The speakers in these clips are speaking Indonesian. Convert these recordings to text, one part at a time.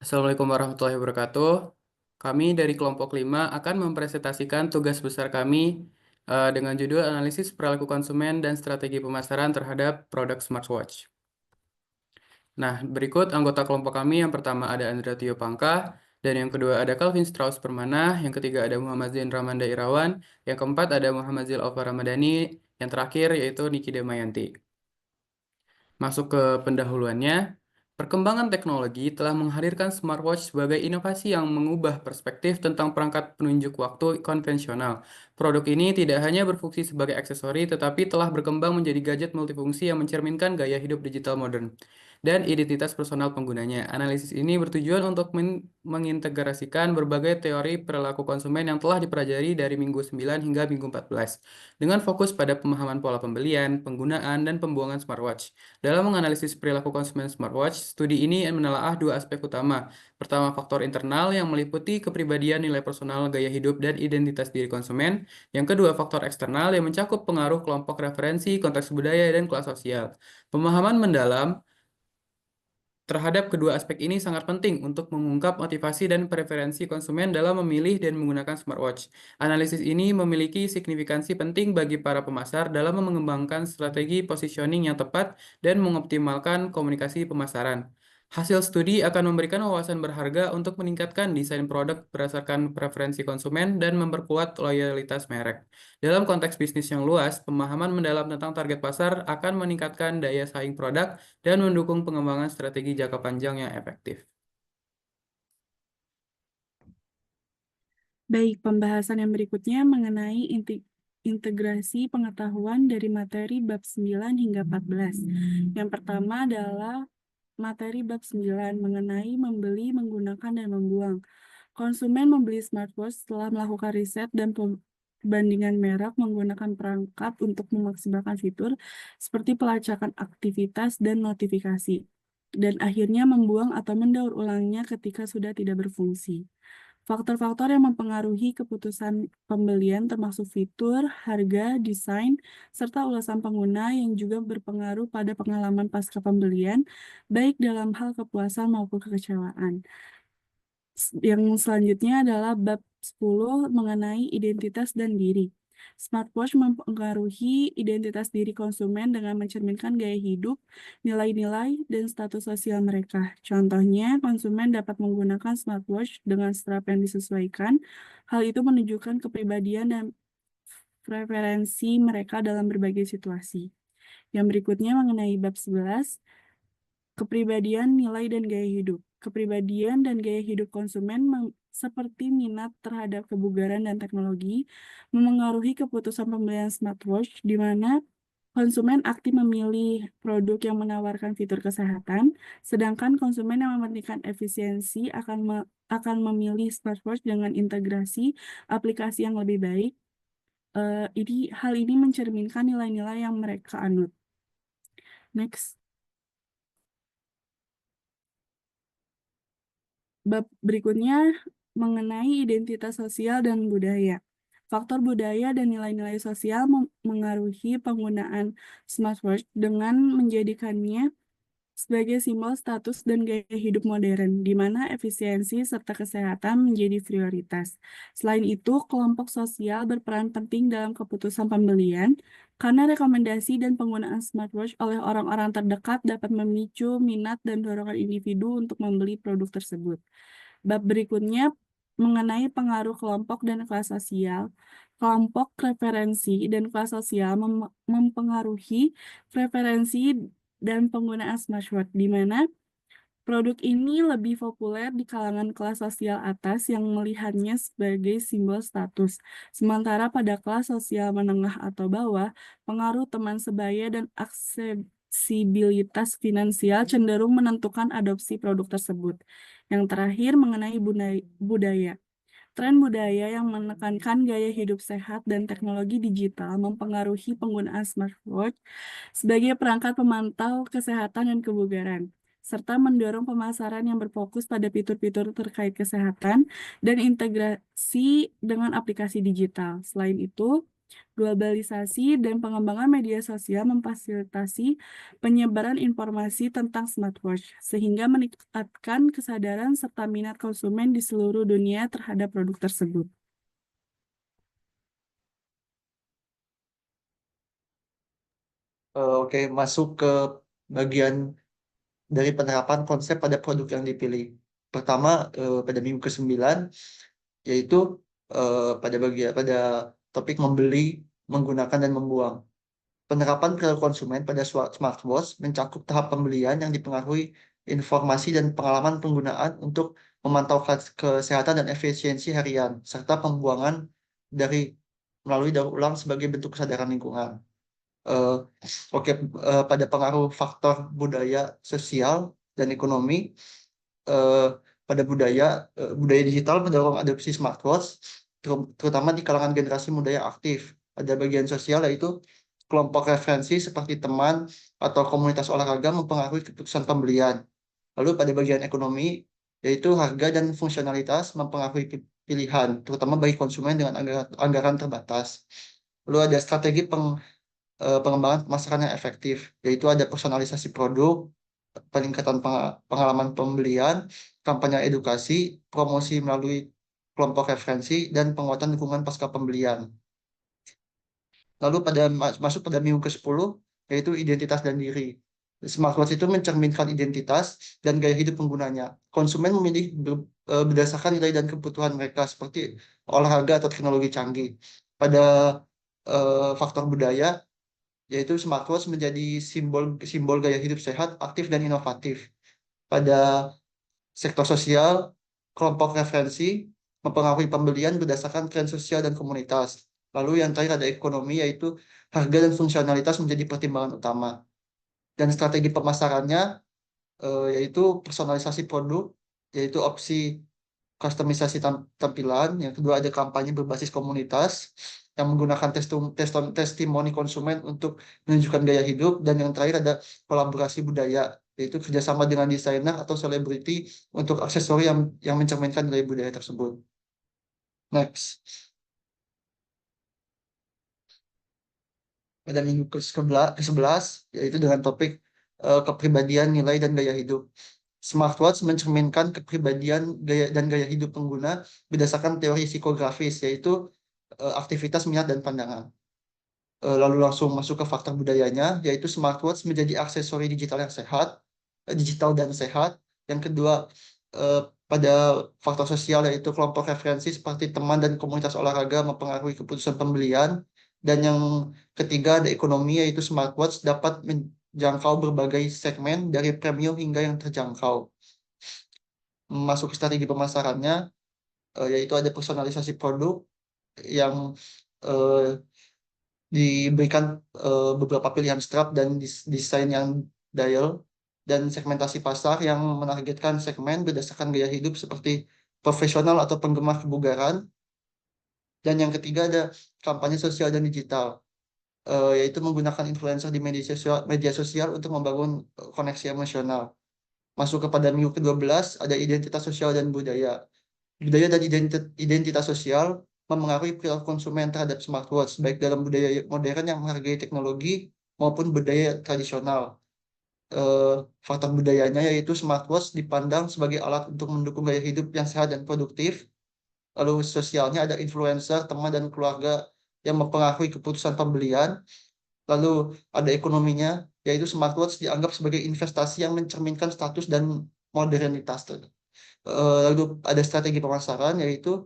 Assalamualaikum warahmatullahi wabarakatuh. Kami dari kelompok 5 akan mempresentasikan tugas besar kami dengan judul analisis perilaku konsumen dan strategi pemasaran terhadap produk smartwatch. Nah, berikut anggota kelompok kami. Yang pertama ada Andrea Tio Pangka, dan yang kedua ada Calvin Strauss Permana, yang ketiga ada Muhammad Zain Ramanda Irawan, yang keempat ada Muhammad Zil Alfa Ramadhani, yang terakhir yaitu Niki Damayanti. Masuk ke pendahuluannya, perkembangan teknologi telah menghadirkan smartwatch sebagai inovasi yang mengubah perspektif tentang perangkat penunjuk waktu konvensional. Produk ini tidak hanya berfungsi sebagai aksesori, tetapi telah berkembang menjadi gadget multifungsi yang mencerminkan gaya hidup digital modern dan identitas personal penggunanya. Analisis ini bertujuan untuk mengintegrasikan berbagai teori perilaku konsumen yang telah dipelajari dari minggu 9 hingga minggu 14, dengan fokus pada pemahaman pola pembelian, penggunaan, dan pembuangan smartwatch. Dalam menganalisis perilaku konsumen smartwatch, studi ini menelaah dua aspek utama. Pertama, faktor internal yang meliputi kepribadian, nilai personal, gaya hidup, dan identitas diri konsumen. Yang kedua, faktor eksternal yang mencakup pengaruh kelompok referensi, konteks budaya, dan kelas sosial. Pemahaman mendalam terhadap kedua aspek ini sangat penting untuk mengungkap motivasi dan preferensi konsumen dalam memilih dan menggunakan smartwatch. Analisis ini memiliki signifikansi penting bagi para pemasar dalam mengembangkan strategi positioning yang tepat dan mengoptimalkan komunikasi pemasaran. Hasil studi akan memberikan wawasan berharga untuk meningkatkan desain produk berdasarkan preferensi konsumen dan memperkuat loyalitas merek. Dalam konteks bisnis yang luas, pemahaman mendalam tentang target pasar akan meningkatkan daya saing produk dan mendukung pengembangan strategi jangka panjang yang efektif. Baik, pembahasan yang berikutnya mengenai integrasi pengetahuan dari materi bab 9 hingga 14. Yang pertama adalah materi bab 9 mengenai membeli, menggunakan, dan membuang. Konsumen membeli smartwatch setelah melakukan riset dan perbandingan merek menggunakan perangkat untuk memaksimalkan fitur seperti pelacakan aktivitas dan notifikasi, dan akhirnya membuang atau mendaur ulangnya ketika sudah tidak berfungsi. Faktor-faktor yang mempengaruhi keputusan pembelian termasuk fitur, harga, desain, serta ulasan pengguna yang juga berpengaruh pada pengalaman pasca pembelian, baik dalam hal kepuasan maupun kekecewaan. Yang selanjutnya adalah bab 10 mengenai identitas dan diri. Smartwatch mempengaruhi identitas diri konsumen dengan mencerminkan gaya hidup, nilai-nilai, dan status sosial mereka. Contohnya, konsumen dapat menggunakan smartwatch dengan strap yang disesuaikan. Hal itu menunjukkan kepribadian dan preferensi mereka dalam berbagai situasi. Yang berikutnya mengenai bab 11, kepribadian, nilai, dan gaya hidup. Kepribadian dan gaya hidup konsumen seperti minat terhadap kebugaran dan teknologi memengaruhi keputusan pembelian smartwatch, di mana konsumen aktif memilih produk yang menawarkan fitur kesehatan, sedangkan konsumen yang mementingkan efisiensi akan memilih smartwatch dengan integrasi aplikasi yang lebih baik. Hal ini mencerminkan nilai-nilai yang mereka anut. Next. Bab berikutnya mengenai identitas sosial dan budaya. Faktor budaya dan nilai-nilai sosial mengaruhi penggunaan smartwatch dengan menjadikannya sebagai simbol status dan gaya hidup modern, di mana efisiensi serta kesehatan menjadi prioritas. Selain itu, kelompok sosial berperan penting dalam keputusan pembelian, karena rekomendasi dan penggunaan smartwatch oleh orang-orang terdekat dapat memicu minat dan dorongan individu untuk membeli produk tersebut. Bab berikutnya mengenai pengaruh kelompok dan kelas sosial. Kelompok referensi dan kelas sosial mempengaruhi preferensi dan penggunaan smartwatch, di mana produk ini lebih populer di kalangan kelas sosial atas yang melihatnya sebagai simbol status. Sementara pada kelas sosial menengah atau bawah, pengaruh teman sebaya dan aksesibilitas finansial cenderung menentukan adopsi produk tersebut. Yang terakhir mengenai budaya. Tren budaya yang menekankan gaya hidup sehat dan teknologi digital mempengaruhi penggunaan smartwatch sebagai perangkat pemantau kesehatan dan kebugaran, serta mendorong pemasaran yang berfokus pada fitur-fitur terkait kesehatan dan integrasi dengan aplikasi digital. Selain itu, Globalisasi dan pengembangan media sosial memfasilitasi penyebaran informasi tentang smartwatch, sehingga meningkatkan kesadaran serta minat konsumen di seluruh dunia terhadap produk tersebut. Oke, masuk ke bagian dari penerapan konsep pada produk yang dipilih. Pertama, pada minggu ke-9, yaitu pada topik membeli, menggunakan, dan membuang. Penerapan perilaku konsumen pada smartwatch mencakup tahap pembelian yang dipengaruhi informasi dan pengalaman penggunaan untuk memantau kesehatan dan efisiensi harian, serta pembuangan dari melalui daur ulang sebagai bentuk kesadaran lingkungan. Eh, Oke, pada pengaruh faktor budaya, sosial, dan ekonomi, eh, pada budaya digital mendorong adopsi smartwatch, terutama di kalangan generasi muda yang aktif. Pada bagian sosial, yaitu kelompok referensi seperti teman atau komunitas olahraga mempengaruhi keputusan pembelian. Lalu pada bagian ekonomi, yaitu harga dan fungsionalitas mempengaruhi pilihan, terutama bagi konsumen dengan anggaran terbatas. Lalu ada strategi pengembangan pemasaran yang efektif, yaitu ada personalisasi produk, peningkatan pengalaman pembelian, kampanye edukasi, promosi melalui kelompok referensi, dan penguatan dukungan pasca pembelian. Lalu masuk pada minggu ke-10, yaitu identitas dan diri. Smartwatch itu mencerminkan identitas dan gaya hidup penggunanya. Konsumen memilih berdasarkan nilai dan kebutuhan mereka, seperti olahraga atau teknologi canggih. Pada faktor budaya, yaitu smartwatch menjadi simbol simbol gaya hidup sehat, aktif, dan inovatif. Pada sektor sosial, kelompok referensi mempengaruhi pembelian berdasarkan tren sosial dan komunitas. Lalu yang terakhir ada ekonomi, yaitu harga dan fungsionalitas menjadi pertimbangan utama. Dan strategi pemasarannya yaitu personalisasi produk, yaitu opsi kustomisasi tampilan. Yang kedua ada kampanye berbasis komunitas yang menggunakan testimoni konsumen untuk menunjukkan gaya hidup. Dan yang terakhir ada kolaborasi budaya, yaitu kerjasama dengan desainer atau selebriti untuk aksesori yang mencerminkan nilai budaya tersebut. Next. Pada minggu ke-11, yaitu dengan topik kepribadian, nilai, dan gaya hidup. Smartwatch mencerminkan kepribadian dan gaya hidup pengguna berdasarkan teori psikografis, yaitu aktivitas, minat, dan pandangan. Lalu langsung masuk ke faktor budayanya, yaitu smartwatch menjadi aksesori digital yang sehat, digital dan sehat. Yang kedua, eh, pada faktor sosial, yaitu kelompok referensi seperti teman dan komunitas olahraga mempengaruhi keputusan pembelian. Dan yang ketiga ada ekonomi, yaitu smartwatch dapat menjangkau berbagai segmen dari premium hingga yang terjangkau. Masuk ke strategi pemasarannya, yaitu ada personalisasi produk yang eh, diberikan beberapa pilihan strap dan desain yang dial, dan segmentasi pasar yang menargetkan segmen berdasarkan gaya hidup seperti profesional atau penggemar kebugaran. Dan yang ketiga ada kampanye sosial dan digital, yaitu menggunakan influencer di media sosial untuk membangun koneksi emosional. Masuk kepada minggu ke-12 ada identitas sosial dan budaya. Budaya dan identitas sosial memengaruhi perilaku konsumen terhadap smartwatch, baik dalam budaya modern yang menghargai teknologi maupun budaya tradisional. Eh, Faktor budayanya yaitu smartwatch dipandang sebagai alat untuk mendukung gaya hidup yang sehat dan produktif. Lalu sosialnya ada influencer, teman, dan keluarga yang mempengaruhi keputusan pembelian. Lalu ada ekonominya, yaitu smartwatch dianggap sebagai investasi yang mencerminkan status dan modernitas. Lalu ada strategi pemasaran, yaitu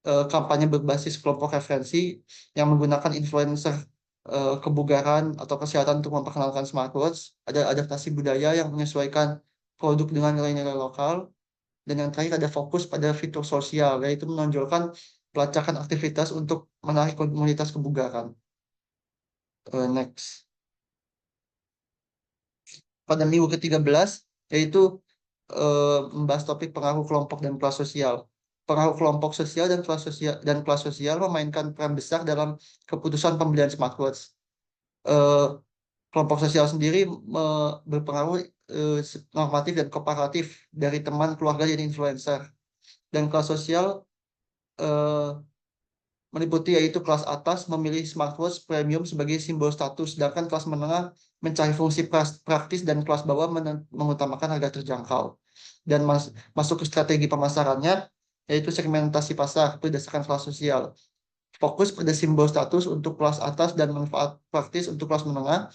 kampanye berbasis kelompok referensi yang menggunakan influencer kebugaran atau kesehatan untuk memperkenalkan smartwatch. Ada adaptasi budaya yang menyesuaikan produk dengan nilai-nilai lokal. Dan yang terakhir ada fokus pada fitur sosial, yaitu menonjolkan pelacakan aktivitas untuk menarik komunitas kebugaran. Next. Pada minggu ke-13, yaitu membahas topik pengaruh kelompok dan kelas sosial. Pengaruh kelompok sosial dan kelas sosial memainkan peran besar dalam keputusan pembelian smartwatch. Eh, Kelompok sosial sendiri berpengaruh normatif dan kooperatif dari teman, keluarga, dan influencer. Dan kelas sosial eh, meliputi yaitu kelas atas memilih smartwatch premium sebagai simbol status, sedangkan kelas menengah mencari fungsi praktis dan kelas bawah mengutamakan harga terjangkau. Dan masuk ke strategi pemasarannya, yaitu segmentasi pasar berdasarkan kelas sosial. Fokus pada simbol status untuk kelas atas dan manfaat praktis untuk kelas menengah.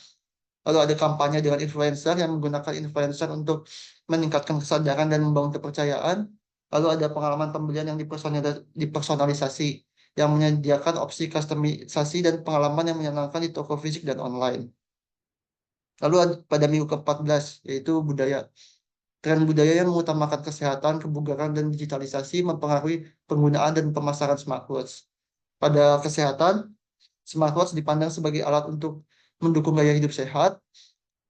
Lalu ada kampanye dengan influencer yang menggunakan influencer untuk meningkatkan kesadaran dan membangun kepercayaan. Lalu ada pengalaman pembelian yang dipersonalisasi, yang menyediakan opsi kustomisasi dan pengalaman yang menyenangkan di toko fisik dan online. Lalu pada minggu ke-14, yaitu budaya. Tren budaya yang mengutamakan kesehatan, kebugaran, dan digitalisasi mempengaruhi penggunaan dan pemasaran smartwatch. Pada kesehatan, smartwatch dipandang sebagai alat untuk mendukung gaya hidup sehat.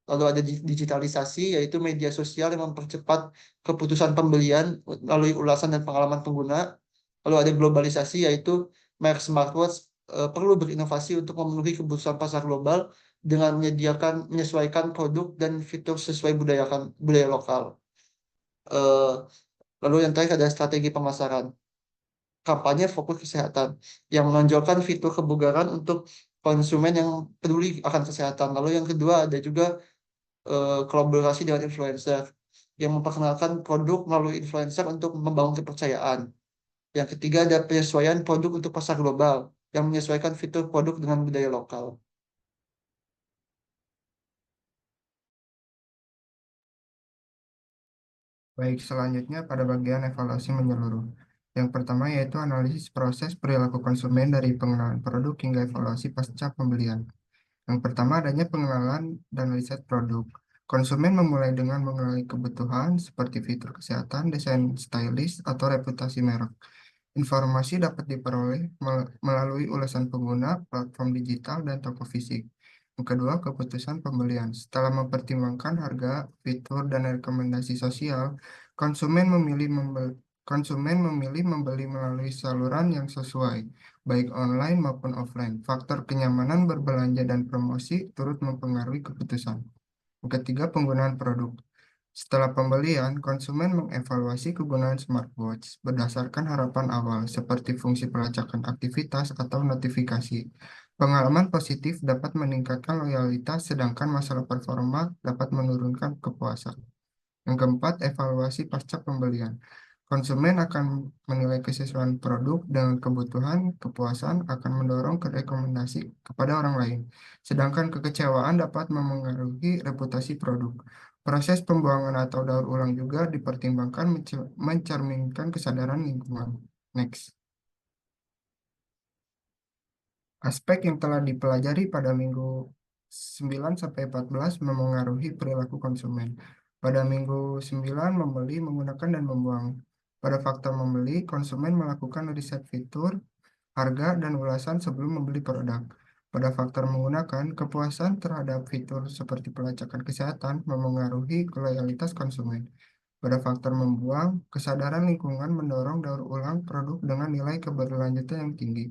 Lalu ada digitalisasi, yaitu media sosial yang mempercepat keputusan pembelian melalui ulasan dan pengalaman pengguna. Lalu ada globalisasi, yaitu merek smartwatch perlu berinovasi untuk memenuhi kebutuhan pasar global dengan menyesuaikan produk dan fitur sesuai budaya lokal. Eh, Lalu yang terakhir ada strategi pemasaran. Kampanye fokus kesehatan yang menonjolkan fitur kebugaran untuk konsumen yang peduli akan kesehatan. Lalu yang kedua ada juga kolaborasi dengan influencer yang memperkenalkan produk melalui influencer untuk membangun kepercayaan. Yang ketiga ada penyesuaian produk untuk pasar global yang menyesuaikan fitur produk dengan budaya lokal. Baik, selanjutnya pada bagian evaluasi menyeluruh. Yang pertama yaitu analisis proses perilaku konsumen dari pengenalan produk hingga evaluasi pasca pembelian. Yang pertama adanya pengenalan dan riset produk. Konsumen memulai dengan mengenali kebutuhan seperti fitur kesehatan, desain stylish, atau reputasi merek. Informasi dapat diperoleh melalui ulasan pengguna, platform digital, dan toko fisik. Yang kedua, keputusan pembelian. Setelah mempertimbangkan harga, fitur, dan rekomendasi sosial, konsumen memilih membeli melalui saluran yang sesuai, baik online maupun offline. Faktor kenyamanan berbelanja dan promosi turut mempengaruhi keputusan. Yang ketiga, penggunaan produk. Setelah pembelian, konsumen mengevaluasi kegunaan smartwatch berdasarkan harapan awal, seperti fungsi pelacakan aktivitas atau notifikasi. Pengalaman positif dapat meningkatkan loyalitas, sedangkan masalah performa dapat menurunkan kepuasan. Yang keempat, evaluasi pasca pembelian. Konsumen akan menilai kesesuaian produk dengan kebutuhan, kepuasan akan mendorong ke rekomendasi kepada orang lain. Sedangkan kekecewaan dapat memengaruhi reputasi produk. Proses pembuangan atau daur ulang juga dipertimbangkan mencerminkan kesadaran lingkungan. Next. Aspek yang telah dipelajari pada minggu 9-14 memengaruhi perilaku konsumen. Pada minggu 9 membeli, menggunakan, dan membuang. Pada faktor membeli, konsumen melakukan riset fitur, harga, dan ulasan sebelum membeli produk. Pada faktor menggunakan, kepuasan terhadap fitur seperti pelacakan kesehatan memengaruhi loyalitas konsumen. Pada faktor membuang, kesadaran lingkungan mendorong daur ulang produk dengan nilai keberlanjutan yang tinggi.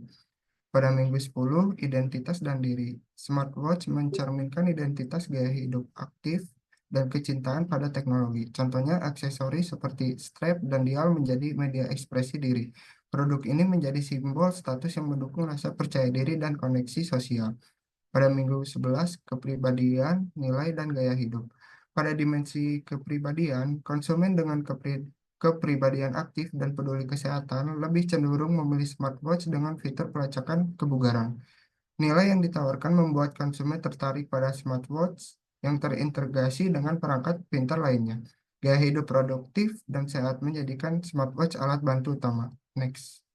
Pada minggu 10, identitas dan diri. Smartwatch mencerminkan identitas gaya hidup aktif dan kecintaan pada teknologi. Contohnya, aksesori seperti strap dan dial menjadi media ekspresi diri. Produk ini menjadi simbol status yang mendukung rasa percaya diri dan koneksi sosial. Pada minggu 11, kepribadian, nilai, dan gaya hidup. Pada dimensi kepribadian, konsumen dengan kepribadian aktif dan peduli kesehatan lebih cenderung memilih smartwatch dengan fitur pelacakan kebugaran. Nilai yang ditawarkan membuat konsumen tertarik pada smartwatch yang terintegrasi dengan perangkat pintar lainnya. Gaya hidup produktif dan sehat menjadikan smartwatch alat bantu utama. Next.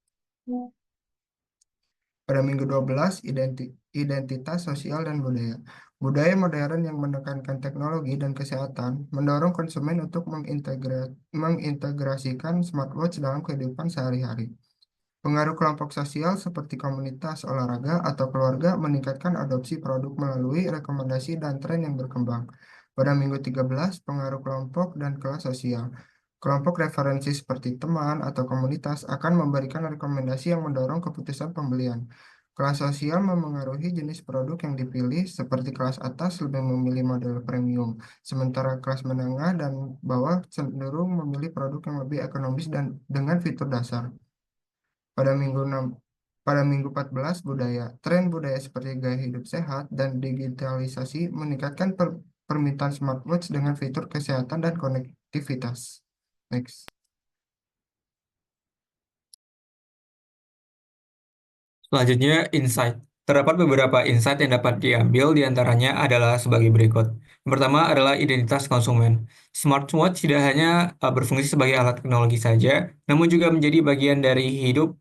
Pada minggu 12, identitas sosial dan budaya. Budaya modern yang menekankan teknologi dan kesehatan mendorong konsumen untuk mengintegrasikan smartwatch dalam kehidupan sehari-hari. Pengaruh kelompok sosial seperti komunitas olahraga atau keluarga meningkatkan adopsi produk melalui rekomendasi dan tren yang berkembang. Pada minggu 13, pengaruh kelompok dan kelas sosial. Kelompok referensi seperti teman atau komunitas akan memberikan rekomendasi yang mendorong keputusan pembelian. Kelas sosial memengaruhi jenis produk yang dipilih, seperti kelas atas lebih memilih model premium, sementara kelas menengah dan bawah cenderung memilih produk yang lebih ekonomis dan dengan fitur dasar. Pada minggu Pada minggu 14, budaya. Tren budaya seperti gaya hidup sehat dan digitalisasi meningkatkan permintaan smartwatch dengan fitur kesehatan dan konektivitas. Next. Selanjutnya, insight. Terdapat beberapa insight yang dapat diambil, diantaranya adalah sebagai berikut. Yang pertama adalah identitas konsumen. Smartwatch tidak hanya berfungsi sebagai alat teknologi saja, namun juga menjadi bagian dari hidup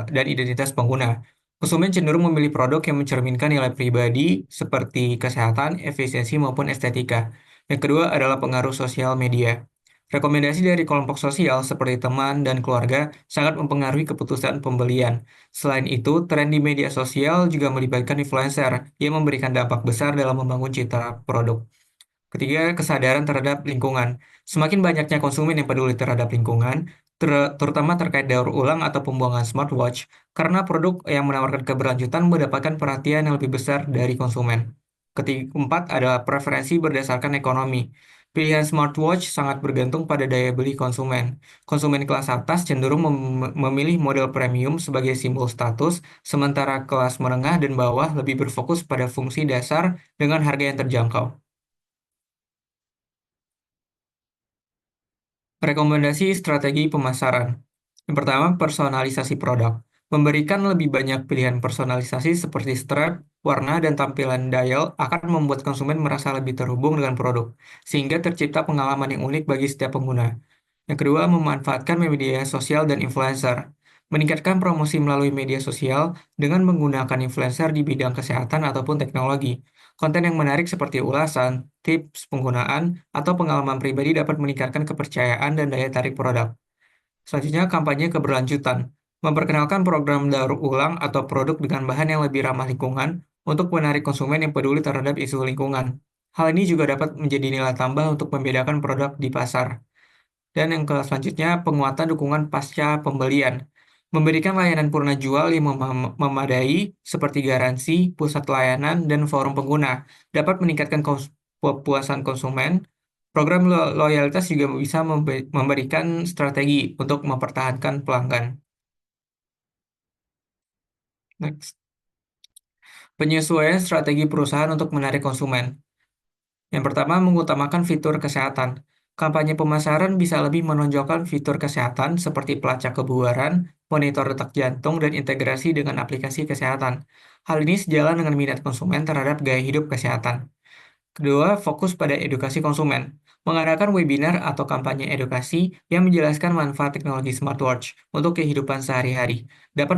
dan identitas pengguna. Konsumen cenderung memilih produk yang mencerminkan nilai pribadi seperti kesehatan, efisiensi, maupun estetika. Yang kedua adalah pengaruh sosial media. Rekomendasi dari kelompok sosial seperti teman dan keluarga sangat mempengaruhi keputusan pembelian. Selain itu, tren di media sosial juga melibatkan influencer yang memberikan dampak besar dalam membangun citra produk. Ketiga, kesadaran terhadap lingkungan. Semakin banyaknya konsumen yang peduli terhadap lingkungan, terutama terkait daur ulang atau pembuangan smartwatch, karena produk yang menawarkan keberlanjutan mendapatkan perhatian yang lebih besar dari konsumen. Keempat adalah preferensi berdasarkan ekonomi. Pilihan smartwatch sangat bergantung pada daya beli konsumen. Konsumen kelas atas cenderung memilih model premium sebagai simbol status, sementara kelas menengah dan bawah lebih berfokus pada fungsi dasar dengan harga yang terjangkau. Rekomendasi strategi pemasaran. Yang pertama, personalisasi produk. Memberikan lebih banyak pilihan personalisasi seperti strap, warna, dan tampilan dial akan membuat konsumen merasa lebih terhubung dengan produk, sehingga tercipta pengalaman yang unik bagi setiap pengguna. Yang kedua, memanfaatkan media sosial dan influencer. Meningkatkan promosi melalui media sosial dengan menggunakan influencer di bidang kesehatan ataupun teknologi. Konten yang menarik seperti ulasan, tips penggunaan, atau pengalaman pribadi dapat meningkatkan kepercayaan dan daya tarik produk. Selanjutnya, kampanye keberlanjutan. Memperkenalkan program daur ulang atau produk dengan bahan yang lebih ramah lingkungan untuk menarik konsumen yang peduli terhadap isu lingkungan. Hal ini juga dapat menjadi nilai tambah untuk membedakan produk di pasar. Dan yang selanjutnya, penguatan dukungan pasca pembelian. Memberikan layanan purna jual yang memadai seperti garansi, pusat layanan, dan forum pengguna dapat meningkatkan kepuasan konsumen. Program loyalitas juga bisa memberikan strategi untuk mempertahankan pelanggan. Next. Penyesuaian strategi perusahaan untuk menarik konsumen. Yang pertama, mengutamakan fitur kesehatan. Kampanye pemasaran bisa lebih menonjolkan fitur kesehatan seperti pelacak kebugaran, monitor detak jantung, dan integrasi dengan aplikasi kesehatan. Hal ini sejalan dengan minat konsumen terhadap gaya hidup kesehatan. Kedua, fokus pada edukasi konsumen. Mengadakan webinar atau kampanye edukasi yang menjelaskan manfaat teknologi smartwatch untuk kehidupan sehari-hari dapat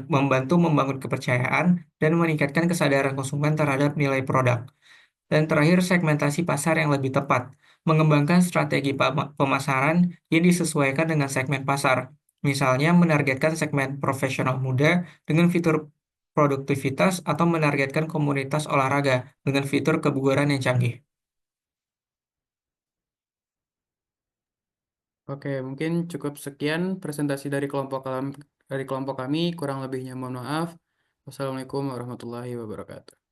membantu membangun kepercayaan dan meningkatkan kesadaran konsumen terhadap nilai produk. Dan terakhir, segmentasi pasar yang lebih tepat. Mengembangkan strategi pemasaran yang disesuaikan dengan segmen pasar. Misalnya, menargetkan segmen profesional muda dengan fitur produktivitas atau menargetkan komunitas olahraga dengan fitur kebugaran yang canggih. Oke, mungkin cukup sekian presentasi dari kelompok kami. Kurang lebihnya mohon maaf. Wassalamualaikum warahmatullahi wabarakatuh.